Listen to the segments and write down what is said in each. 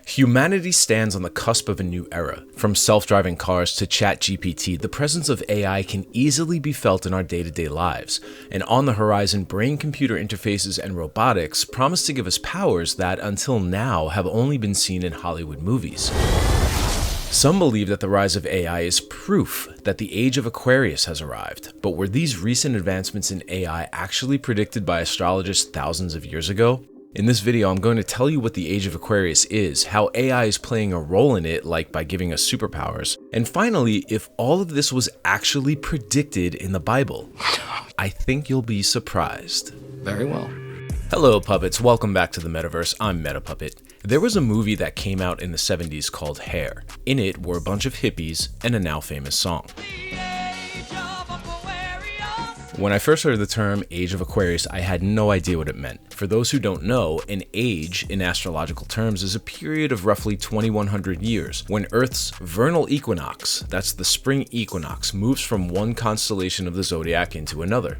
Humanity stands on the cusp of a new era. From self-driving cars to ChatGPT, the presence of AI can easily be felt in our day-to-day lives. And on the horizon, brain-computer interfaces and robotics promise to give us powers that, until now, have only been seen in Hollywood movies. Some believe that the rise of AI is proof that the Age of Aquarius has arrived. But were these recent advancements in AI actually predicted by astrologists thousands of years ago? In this video, I'm going to tell you what the Age of Aquarius is, how AI is playing a role in it, like by giving us superpowers, and finally, if all of this was actually predicted in the Bible. I think you'll be surprised. Very well. Hello puppets, welcome back to the metaverse. I'm MetaPuppet. There was a movie that came out in the 70s called Hair. In it were a bunch of hippies and a now famous song. When I first heard the term Age of Aquarius, I had no idea what it meant. For those who don't know, an age in astrological terms is a period of roughly 2100 years when Earth's vernal equinox, that's the spring equinox, moves from one constellation of the zodiac into another.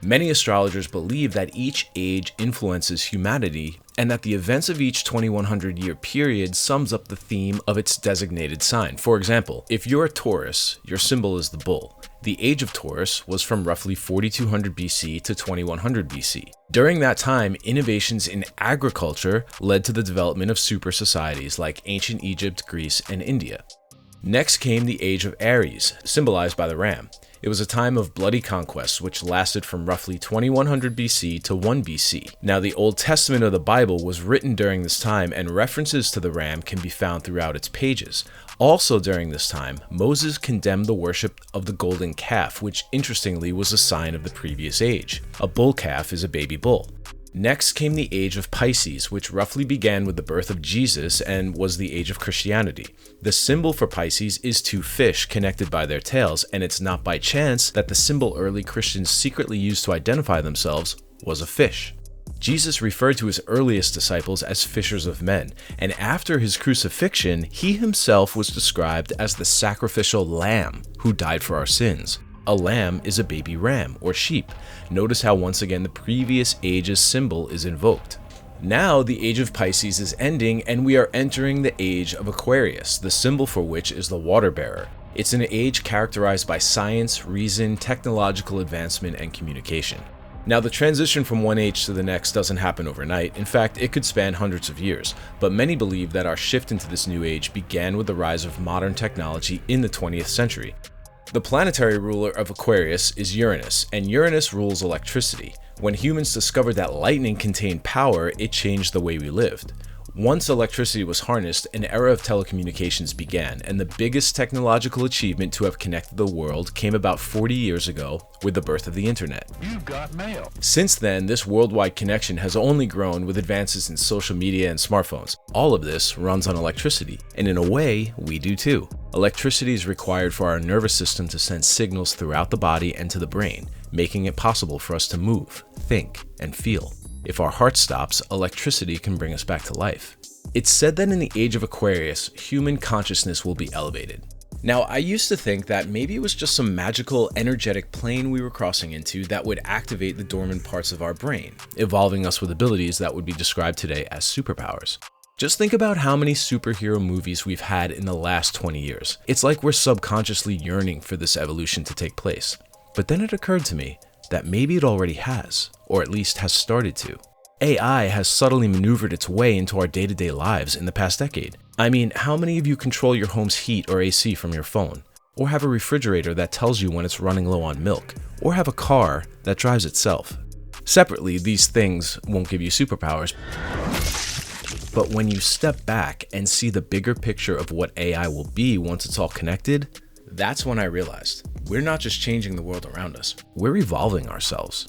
Many astrologers believe that each age influences humanity and that the events of each 2100-year period sums up the theme of its designated sign. For example, if you're a Taurus, your symbol is the bull. The age of Taurus was from roughly 4200 BC to 2100 BC. During that time, innovations in agriculture led to the development of super societies like ancient Egypt, Greece, and India. Next came the Age of Aries, symbolized by the ram. It was a time of bloody conquest, which lasted from roughly 2100 BC to 1 BC. Now, the Old Testament of the Bible was written during this time, and references to the ram can be found throughout its pages. Also during this time, Moses condemned the worship of the golden calf, which interestingly was a sign of the previous age. A bull calf is a baby bull. Next came the Age of Pisces, which roughly began with the birth of Jesus and was the age of Christianity. The symbol for Pisces is two fish connected by their tails, and it's not by chance that the symbol early Christians secretly used to identify themselves was a fish. Jesus referred to his earliest disciples as fishers of men, and after his crucifixion, he himself was described as the sacrificial lamb who died for our sins. A lamb is a baby ram, or sheep. Notice how once again the previous age's symbol is invoked. Now the Age of Pisces is ending and we are entering the Age of Aquarius, the symbol for which is the water bearer. It's an age characterized by science, reason, technological advancement, and communication. Now the transition from one age to the next doesn't happen overnight. In fact, it could span hundreds of years, but many believe that our shift into this new age began with the rise of modern technology in the 20th century. The planetary ruler of Aquarius is Uranus, and Uranus rules electricity. When humans discovered that lightning contained power, it changed the way we lived. Once electricity was harnessed, an era of telecommunications began, and the biggest technological achievement to have connected the world came about 40 years ago with the birth of the internet. You've got mail. Since then, this worldwide connection has only grown with advances in social media and smartphones. All of this runs on electricity, and in a way, we do too. Electricity is required for our nervous system to send signals throughout the body and to the brain, making it possible for us to move, think, and feel. If our heart stops, electricity can bring us back to life. It's said that in the Age of Aquarius, human consciousness will be elevated. Now, I used to think that maybe it was just some magical, energetic plane we were crossing into that would activate the dormant parts of our brain, evolving us with abilities that would be described today as superpowers. Just think about how many superhero movies we've had in the last 20 years. It's like we're subconsciously yearning for this evolution to take place. But then it occurred to me that maybe it already has, or at least has started to. AI has subtly maneuvered its way into our day-to-day lives in the past decade. I mean, how many of you control your home's heat or AC from your phone? Or have a refrigerator that tells you when it's running low on milk? Or have a car that drives itself? Separately, these things won't give you superpowers. But when you step back and see the bigger picture of what AI will be once it's all connected, that's when I realized we're not just changing the world around us, we're evolving ourselves.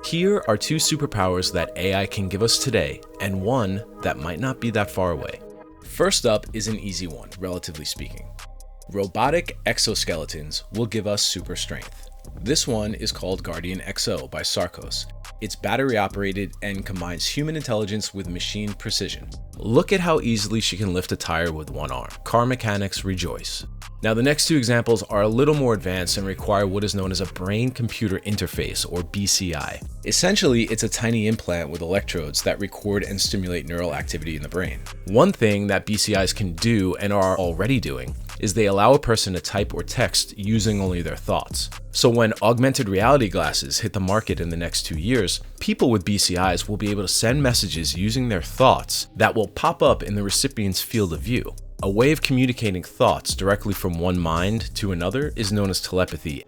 Here are two superpowers that AI can give us today, and one that might not be that far away. First up is an easy one, relatively speaking. Robotic exoskeletons will give us super strength. This one is called Guardian XO by Sarcos. It's battery operated and combines human intelligence with machine precision. Look at how easily she can lift a tire with one arm. Car mechanics rejoice. Now, the next two examples are a little more advanced and require what is known as a brain-computer interface, or BCI. Essentially, it's a tiny implant with electrodes that record and stimulate neural activity in the brain. One thing that BCIs can do, and are already doing, is they allow a person to type or text using only their thoughts. So when augmented reality glasses hit the market in the next 2 years, people with BCIs will be able to send messages using their thoughts that will pop up in the recipient's field of view. A way of communicating thoughts directly from one mind to another is known as telepathy.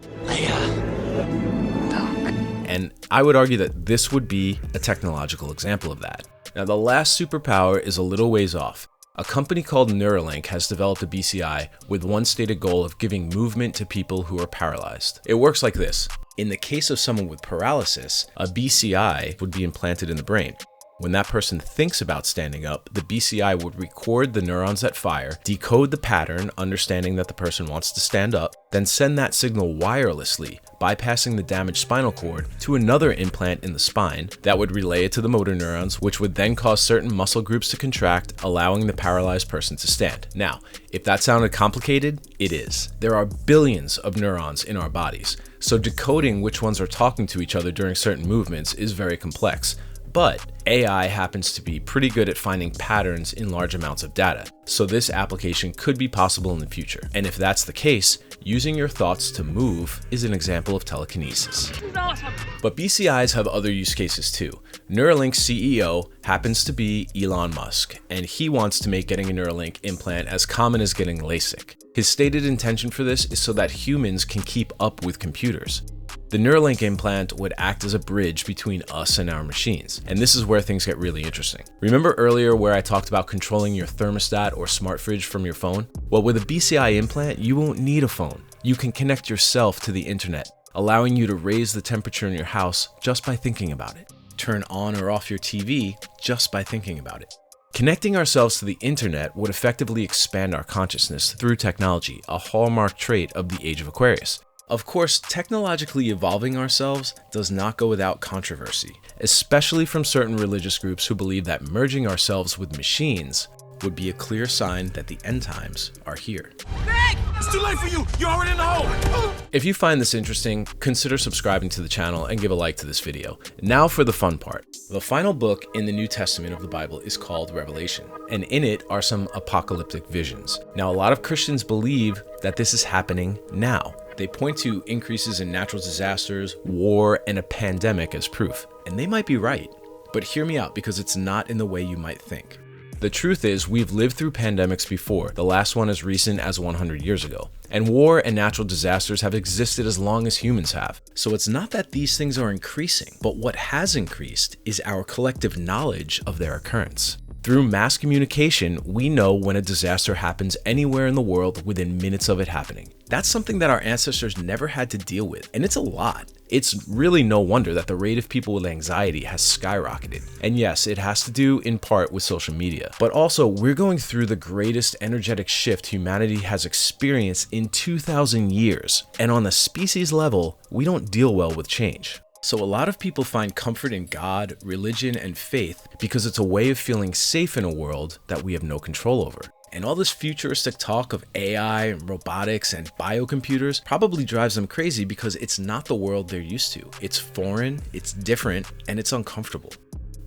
And I would argue that this would be a technological example of that. Now, the last superpower is a little ways off. A company called Neuralink has developed a BCI with one stated goal of giving movement to people who are paralyzed. It works like this. In the case of someone with paralysis, a BCI would be implanted in the brain. When that person thinks about standing up, the BCI would record the neurons that fire, decode the pattern, understanding that the person wants to stand up, then send that signal wirelessly, bypassing the damaged spinal cord, to another implant in the spine that would relay it to the motor neurons, which would then cause certain muscle groups to contract, allowing the paralyzed person to stand. Now, if that sounded complicated, it is. There are billions of neurons in our bodies, so decoding which ones are talking to each other during certain movements is very complex. But AI happens to be pretty good at finding patterns in large amounts of data, so this application could be possible in the future. And if that's the case, using your thoughts to move is an example of telekinesis. Awesome. But BCIs have other use cases too. Neuralink's CEO happens to be Elon Musk, and he wants to make getting a Neuralink implant as common as getting LASIK. His stated intention for this is so that humans can keep up with computers. The Neuralink implant would act as a bridge between us and our machines, and this is where things get really interesting. Remember earlier where I talked about controlling your thermostat or smart fridge from your phone? Well, with a BCI implant, you won't need a phone. You can connect yourself to the internet, allowing you to raise the temperature in your house just by thinking about it. Turn on or off your TV just by thinking about it. Connecting ourselves to the internet would effectively expand our consciousness through technology, a hallmark trait of the Age of Aquarius. Of course, technologically evolving ourselves does not go without controversy, especially from certain religious groups who believe that merging ourselves with machines would be a clear sign that the end times are here. Greg! It's too late for you! You're already in the hole! If you find this interesting, consider subscribing to the channel and give a like to this video. Now for the fun part. The final book in the New Testament of the Bible is called Revelation, and in it are some apocalyptic visions. Now, a lot of Christians believe that this is happening now. They point to increases in natural disasters, war, and a pandemic as proof. And they might be right, but hear me out because it's not in the way you might think. The truth is, we've lived through pandemics before, the last one as recent as 100 years ago. And war and natural disasters have existed as long as humans have. So it's not that these things are increasing, but what has increased is our collective knowledge of their occurrence. Through mass communication, we know when a disaster happens anywhere in the world within minutes of it happening. That's something that our ancestors never had to deal with, and it's a lot. It's really no wonder that the rate of people with anxiety has skyrocketed. And yes, it has to do in part with social media, but also we're going through the greatest energetic shift humanity has experienced in 2,000 years. And on the species level, we don't deal well with change. So a lot of people find comfort in God, religion, and faith because it's a way of feeling safe in a world that we have no control over. And all this futuristic talk of AI and robotics and biocomputers probably drives them crazy because it's not the world they're used to. It's foreign, it's different, and it's uncomfortable.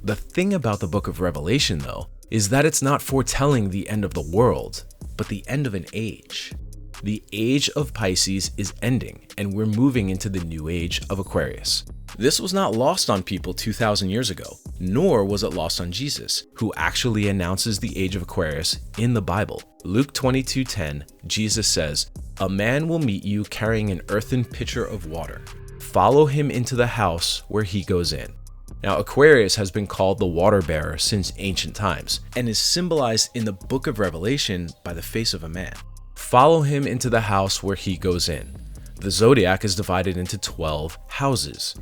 The thing about the book of Revelation, though, is that it's not foretelling the end of the world, but the end of an age. The age of Pisces is ending, and we're moving into the new age of Aquarius. This was not lost on people 2,000 years ago, nor was it lost on Jesus, who actually announces the age of Aquarius in the Bible. Luke 22:10, Jesus says, "A man will meet you carrying an earthen pitcher of water. Follow him into the house where he goes in." Now, Aquarius has been called the water bearer since ancient times, and is symbolized in the book of Revelation by the face of a man. Follow him into the house where he goes in. The zodiac is divided into 12 houses.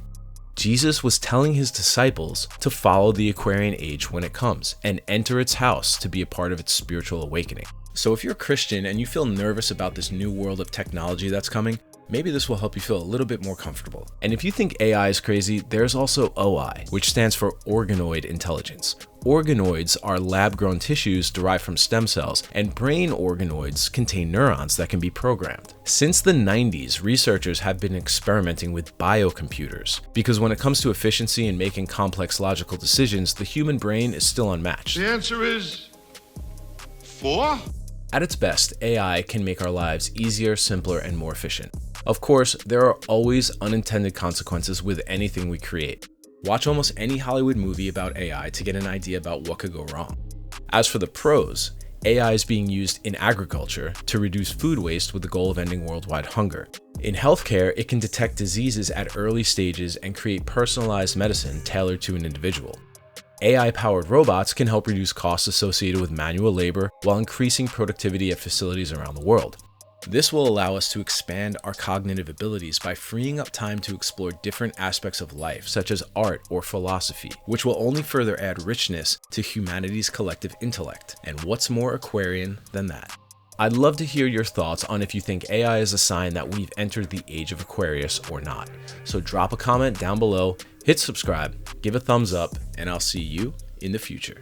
Jesus was telling his disciples to follow the Aquarian age when it comes and enter its house to be a part of its spiritual awakening. So if you're a Christian and you feel nervous about this new world of technology that's coming, Maybe this will help you feel a little bit more comfortable. And if you think AI is crazy, there's also OI, which stands for Organoid Intelligence. Organoids are lab-grown tissues derived from stem cells, and brain organoids contain neurons that can be programmed. Since the 90s, researchers have been experimenting with biocomputers, because when it comes to efficiency and making complex logical decisions, the human brain is still unmatched. The answer is 4? At its best, AI can make our lives easier, simpler, and more efficient. Of course, there are always unintended consequences with anything we create. Watch almost any Hollywood movie about AI to get an idea about what could go wrong. As for the pros, AI is being used in agriculture to reduce food waste with the goal of ending worldwide hunger. In healthcare, it can detect diseases at early stages and create personalized medicine tailored to an individual. AI-powered robots can help reduce costs associated with manual labor while increasing productivity at facilities around the world. This will allow us to expand our cognitive abilities by freeing up time to explore different aspects of life, such as art or philosophy, which will only further add richness to humanity's collective intellect. And what's more Aquarian than that? I'd love to hear your thoughts on if you think AI is a sign that we've entered the Age of Aquarius or not. So drop a comment down below, hit subscribe, give a thumbs up, and I'll see you in the future.